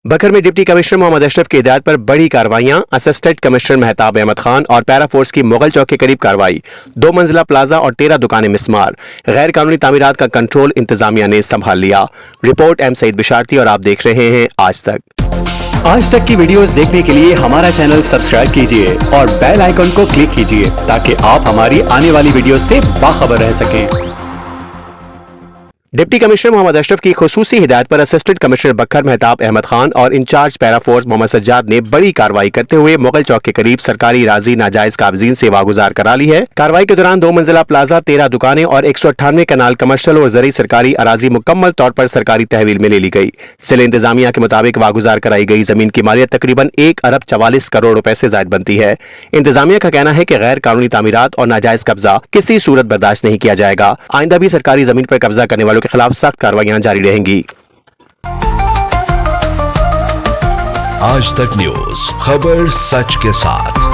बकर में deputy commissioner Mohammad Ashraf की हिदायत पर बड़ी कार्रवाइयां। असिस्टेंट कमिश्नर मेहताब अहमद खान और पैरा फोर्स की मुगल चौक के करीब कार्रवाई। 2 मंजिला प्लाजा और 13 दुकानें मिसमार। गैर कानूनी तामीरात का कंट्रोल इंतजामिया ने संभाल लिया। रिपोर्ट एम सईद बिशारती और आप देख रहे हैं आज तक। आज तक की वीडियोस देखने के लिए हमारा चैनल सब्सक्राइब कीजिए और बेल आइकन को क्लिक कीजिए ताकि आप हमारी आने वाली वीडियो से बाखबर रह सकें। डिप्टी कमिश्नर मोहम्मद अशरफ की खुसूसी हिदायत पर असिस्टेंट कमिश्नर बकर मेहताब अहमद खान और incharge para force Mohammad Sajjad ने बड़ी कार्रवाई करते हुए मुगल चौक के करीब सरकारी राजी नाजायज काबजीन से वागुजार करा ली है। कार्रवाई के दौरान 2 मंजिला प्लाजा, 13 दुकानें और 198 कनाल कमर्शियल और जरी सरकारी अराजी मुकम्मल तौर पर सरकारी तहवील में ले ली गई। जिले इंतजामिया के मुताबिक वागुजार कराई गई जमीन की मालियत तकरीबन 1 अरब 44 करोड़ रुपए से ज्यादा बनती है। इंतजामिया का कहना है कि गैर कानूनी तामीरात और नाजायज कब्जा किसी सूरत बर्दाश्त नहीं किया जाएगा। आइंदा भी सरकारी जमीन पर कब्जा करने वालों के खिलाफ सख्त कार्रवाइयां जारी रहेंगी। आज तक न्यूज, खबर सच के साथ।